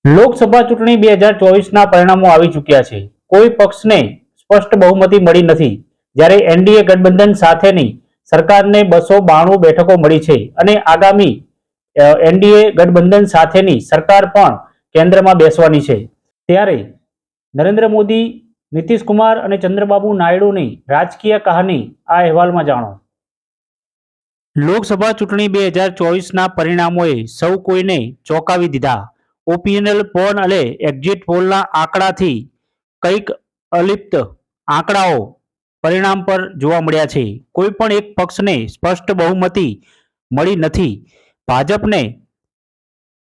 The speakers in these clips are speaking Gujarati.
લોકસભા ચૂંટણી 2024ના પરિણામો આવી ચૂક્યા છે. કોઈ પક્ષને સ્પષ્ટ બહુમતી મળી નથી. જ્યારે એનડીએ ગઠબંધન સાથેની સરકારને 292 બેઠકો મળી છે અને આગામી એનડીએ ગઠબંધન સાથેની સરકાર પણ કેન્દ્રમાં બેસવાની છે. ત્યારે નરેન્દ્ર મોદી, નીતિશ કુમાર અને ચંદ્રબાબુ નાયડુની રાજકીય કહાની આ અહેવાલમાં જાણો. લોકસભા ચૂંટણી 2024ના પરિણામોએ સૌ કોઈને ચોંકાવી દીધા. ઓપિનિયન પોલ અને એક્ઝિટ પોલના આંકડાથી કંઈક અલિપ્ત આંકડાઓ પરિણામ પર જોવા મળ્યા છે. કોઈ પણ એક પક્ષને સ્પષ્ટ બહુમતી મળી નથી. ભાજપને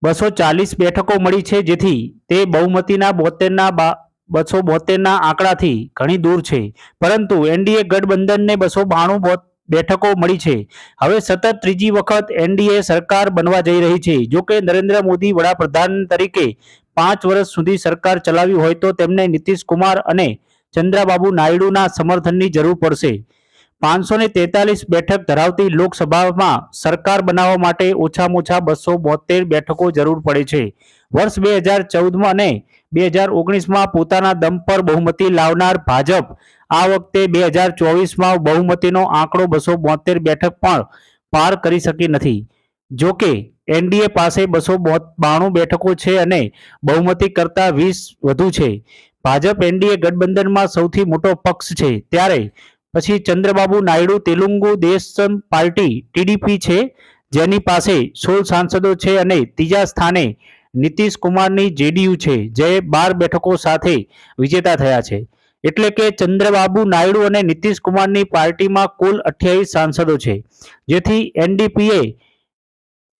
240 બેઠકો મળી છે, જેથી તે બહુમતીના 272ના આંકડાથી ઘણી દૂર છે. પરંતુ એનડીએ ગઠબંધનને 292 બેઠકો મળી છે. હવે સતત ત્રીજી વખત એનડીએ સરકાર બનવા જઈ રહી છે. જોકે નરેન્દ્ર મોદી વડાપ્રધાન તરીકે 5 વર્ષ સુધી સરકાર ચલાવી હોય તો તેમને નીતિશ કુમાર અને ચંદ્રબાબુ નાયડુના સમર્થનની જરૂર પડશે. 543 બેઠક ધરાવતી લોકસભામાં સરકાર બનાવવા માટે ઓછામાં ઓછા 272 બેઠકો જરૂર પડે છે. વર્ષ 2014 અને 2019માં પોતાના દમ પર બહુમતી લાવનાર ભાજપ આ વખતે 2024માં બહુમતીનો આંકડો 272 બેઠક પણ પાર કરી શકી નથી. જોકે એનડીએ પાસે 292 બેઠકો છે અને બહુમતી કરતાં 20 વધુ છે. ભાજપ એનડીએ ગઠબંધનમાં સૌથી મોટો પક્ષ છે. ત્યારે પછી ચંદ્રબાબુ નાયડુ તેલુગુ દેશમ પાર્ટી ટીડીપી છે, જેની પાસે 16 સાંસદો છે અને ત્રીજા સ્થાને નીતિશ કુમારની જેડીયુ છે, જે 12 બેઠકો સાથે વિજેતા થયા છે. એટલે કે ચંદ્રબાબુ નાયડુ અને નીતિશ કુમારની પાર્ટીમાં કુલ 28 સાંસદો છે, જેથી એનડીપીએ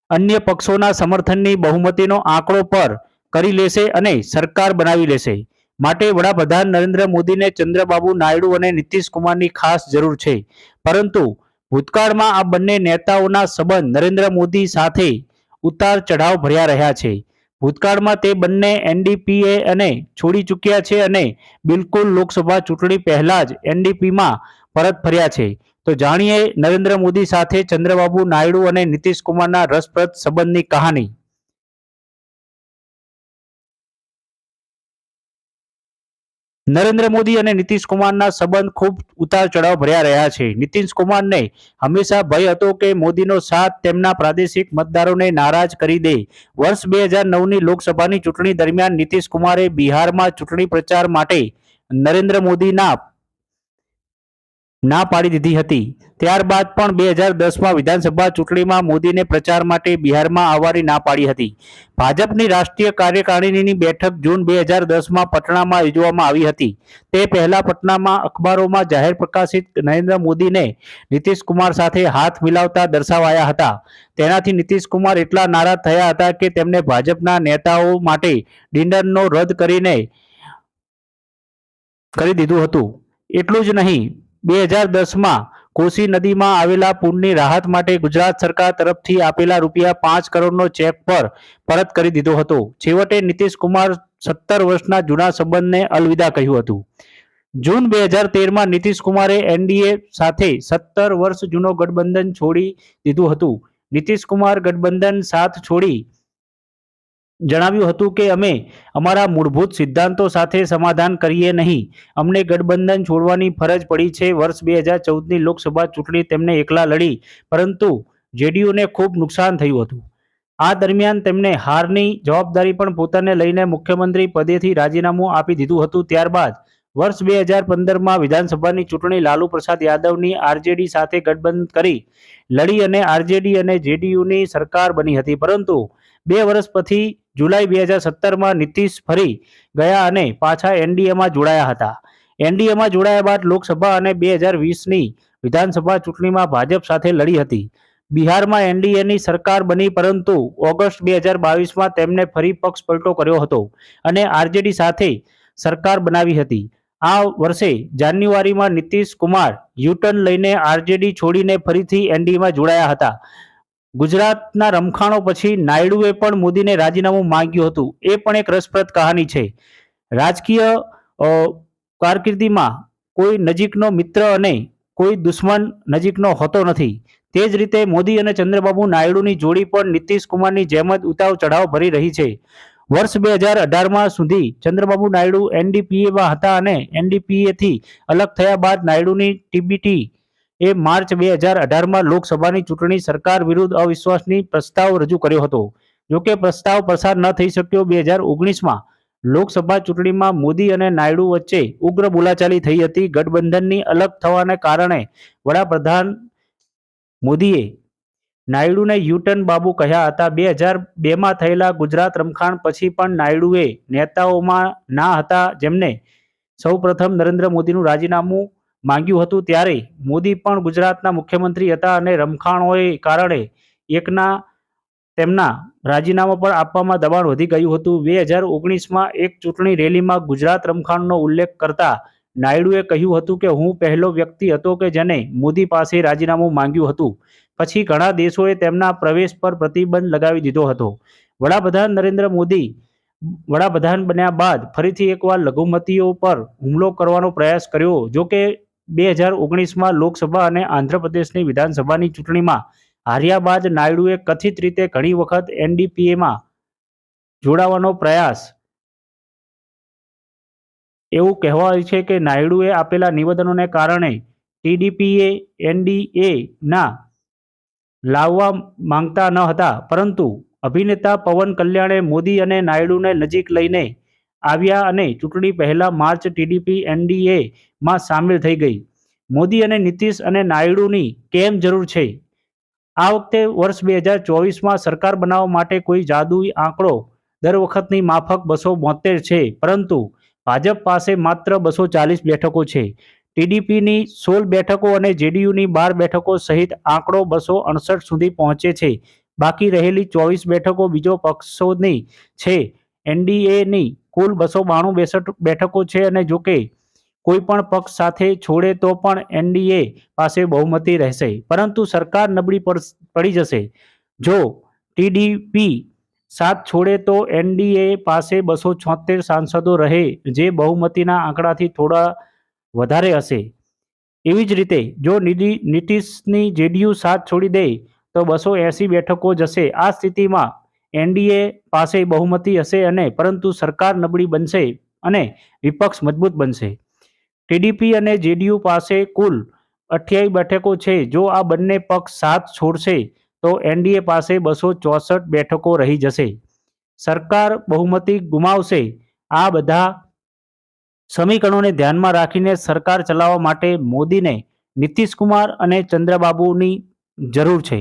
અન્ય પક્ષોના સમર્થનની બહુમતીનો આંકડો પર કરી લેશે અને સરકાર બનાવી લેશે. માટે વડાપ્રધાન નરેન્દ્ર મોદીને ચંદ્રબાબુ નાયડુ અને નીતિશ કુમારની ખાસ જરૂર છે. પરંતુ ભૂતકાળમાં આ બંને નેતાઓના સંબંધ નરેન્દ્ર મોદી સાથે ઉતાર ચઢાવ ભર્યા રહ્યા છે. ભૂતકાળમાં તે બંને એનડીપીએ અને છોડી ચૂક્યા છે અને બિલકુલ લોકસભા ચૂંટણી પહેલા જ એનડીપીમાં પરત ફર્યા છે. તો જાણીએ નરેન્દ્ર મોદી સાથે ચંદ્રબાબુ નાયડુ અને નીતિશ કુમારના રસપ્રદ સંબંધની કહાની. નરેન્દ્ર મોદી અને નીતિશ કુમારના સંબંધ ખૂબ ઉતાર ચઢાવ ભર્યા રહ્યા છે. નીતિશ કુમારને હંમેશા ભય હતો કે મોદીનો સાથ તેમના પ્રાદેશિક મતદારોને નારાજ કરી દે. વર્ષ 2009ની લોકસભાની ચૂંટણી દરમિયાન નીતિશ કુમારે બિહારમાં ચૂંટણી પ્રચાર માટે નરેન્દ્ર મોદીના ના પાડી દીધી હતી. ત્યારબાદ પણ 2010માં વિધાનસભા ચૂંટણીમાં મોદીને પ્રચાર માટે બિહારમાં આવવાની ના પાડી હતી. ભાજપની રાષ્ટ્રીય કાર્યકારિણીની બેઠક જૂન 2010માં પટનામાં યોજવામાં આવી હતી. તે પહેલા પટનામાં અખબારોમાં જાહેર પ્રકાશિત નરેન્દ્ર મોદીને નીતિશ કુમાર સાથે હાથ મિલાવતા દર્શાવાયા હતા. તેનાથી નીતિશ કુમાર એટલા નારાજ થયા હતા કે તેમણે ભાજપના નેતાઓ માટે ડિનરનો રદ કરી દીધું હતું. એટલું જ નહીં, 2010માં કોસી નદીમાં આવેલા પૂરની રાહત માટે ગુજરાત સરકાર તરફથી આપેલા ₹5 કરોડનો ચેક પર પરત કરી દીધો હતો. છેવટે નીતિશ કુમાર 17 વર્ષના જૂના સંબંધને અલવિદા કહ્યું હતું. જૂન 2013માં નીતિશ કુમારે એનડીએ સાથે 17 વર્ષ જૂનો ગઠબંધન છોડી દીધું હતું. નીતિશ કુમાર ગઠબંધન સાથ છોડી જણાવ્યું હતું કે અમે અમારા મૂળભૂત સિદ્ધાંતો સાથે સમાધાન કરીએ નહીં. અમને ગઠબંધન છોડવાની ફરજ પડી છે. વર્ષ 2014ની લોકસભા ચૂંટણી તેમને એકલા લડી, પરંતુ જેડીયુને ખૂબ નુકસાન થયું હતું. આ દરમિયાન તેમણે હારની જવાબદારી પણ પોતાને લઈને મુખ્યમંત્રી પદેથી રાજીનામું આપી દીધું હતું. ત્યારબાદ વર્ષ 2015માં વિધાનસભાની ચૂંટણી લાલુ પ્રસાદ યાદવની આરજેડી સાથે ગઠબંધન કરી લડી અને આરજેડી અને જેડીયુની સરકાર બની હતી. પરંતુ 2 વર્ષ પછી જુલાઈ 2017માં નીતિશ ફરી ગયા અને પાછા એનડીએમાં જોડાયા હતા. એનડીએમાં જોડાયા બાદ લોકસભા અને 2020ની વિધાનસભા ચૂંટણીમાં ભાજપ સાથે લડી હતી. બિહારમાં એનડીએની સરકાર બની, પરંતુ ઓગસ્ટ 2022માં તેમણે ફરી પક્ષ પલટો કર્યો હતો અને આરજેડી સાથે સરકાર બનાવી હતી. આ વર્ષે જાન્યુઆરીમાં નીતિશ કુમાર યુટર્ન લઈને આરજેડી છોડીને ફરીથી એનડીએમાં જોડાયા હતા. ગુજરાતના રમખાણો પછી નાયડુએ પણ મોદીને રાજીનામું માંગ્યું હતું. એ પણ એક રસપ્રદ કહાની છે. રાજકીય કારકિર્દીમાં કોઈ નજીકનો મિત્ર અને કોઈ દુશ્મન નજીકનો હોતો નથી. તે જ રીતે મોદી અને ચંદ્રબાબુ નાયડુની જોડી પણ નીતિશ કુમારની જેમ જ ઉતાર ચઢાવ ભરી રહી છે. વર્ષ 2018માં સુધી ચંદ્રબાબુ નાયડુ એનડીપીએમાં હતા અને એનડીપીએથી અલગ થયા બાદ નાયડુની ટીબીટી એ માર્ચ 2018માં લોકસભાની ચૂંટણી સરકાર વિરુદ્ધ અવિશ્વાસની પ્રસ્તાવ રજૂ કર્યો હતો. જોકે પ્રસ્તાવ પસાર ન થઈ શક્યો. 2019માં લોકસભા ચૂંટણીમાં મોદી અને નાયડુ વચ્ચે ઉગ્ર બોલાચાલી થઈ હતી. ગઠબંધનની અલગ થવાને કારણે વડાપ્રધાન મોદીએ નાયડુને યુ-ટર્ન બાબુ કહ્યા હતા. 2002માં થયેલા ગુજરાત રમખાણ પછી પણ નાયડુએ નેતાઓમાં ના હતા જેમને સૌપ્રથમ નરેન્દ્ર મોદીનું રાજીનામું માંગ્યું હતું. ત્યારે મોદી પણ ગુજરાતના મુખ્યમંત્રી હતા અને રમખાણોએ કારણે એકના તેમના રાજીનામા પર આપવામાં દબાણ વધી ગયું હતું. 2019માં એક ચૂંટણી રેલીમાં ગુજરાત રમખાણનો ઉલ્લેખ કરતા નાયડુએ કહ્યું હતું કે હું પહેલો વ્યક્તિ હતો કે જેને મોદી પાસે રાજીનામું માંગ્યું હતું. પછી ઘણા દેશોએ તેમના પ્રવેશ પર પ્રતિબંધ લગાવી દીધો હતો. વડાપ્રધાન નરેન્દ્ર મોદી વડાપ્રધાન બન્યા બાદ ફરીથી એકવાર લઘુમતીઓ પર હુમલો કરવાનો પ્રયાસ કર્યો. જોકે 2019માં લોકસભા અને આંધ્રપ્રદેશની વિધાનસભાની ચૂંટણીમાં હાર્યા બાદ નાયડુએ કથિત રીતે ઘણી વખત એનડીપીએમાં જોડાવાનો પ્રયાસ એવું કહેવાય છે કે નાયડુએ આપેલા નિવેદનોને કારણે ટીડીપીએ એનડીએના લાવવા માંગતા ન હતા, પરંતુ અભિનેતા પવન કલ્યાણે મોદી અને નાયડુને નજીક લઈને આવ્યા અને ચૂંટણી પહેલા માર્ચ ટીડીપી એનડીએમાં સામેલ થઈ ગઈ. મોદી અને નીતિશ અને નાયડુની કેમ જરૂર છે? આ વખતે વર્ષ 2024માં સરકાર બનાવવા માટે કોઈ જાદુઈ આંકડો દર વખતની માફક 272 છે, પરંતુ ભાજપ પાસે માત્ર 240 બેઠકો છે. ટીડીપીની 16 બેઠકો અને જેડીયુની 12 બેઠકો સહિત આંકડો 268 સુધી પહોંચે છે. બાકી રહેલી 24 બેઠકો બીજો પક્ષોની છે. એનડીએની કુલ 292 બેઠકો છે અને જોકે કોઈ પણ પક્ષ સાથે છોડે તો પણ એનડીએ પાસે બહુમતી રહેશે, પરંતુ સરકાર નબળી પડી જશે. જો ટીડીપી સાથ છોડે તો એનડીએ પાસે 276 સાંસદો રહે, જે બહુમતીના આંકડાથી થોડા વધારે હશે. એવી જ રીતે જો નીતિશની જેડીયુ સાથ છોડી દે તો 280 બેઠકો જશે. આ સ્થિતિમાં એનડીએ પાસે બહુમતી હશે અને પરંતુ સરકાર નબળી બનશે અને વિપક્ષ મજબૂત બનશે. ટીડીપી અને જેડીયુ પાસે કુલ 28 બેઠકો છે. જો આ બંને પક્ષ સાથ છોડશે તો એનડીએ પાસે 264 બેઠકો રહી જશે. સરકાર બહુમતી ગુમાવશે. આ બધા સમીકરણોને ધ્યાનમાં રાખીને સરકાર ચલાવવા માટે મોદીને નીતિશ કુમાર અને ચંદ્રબાબુની જરૂર છે.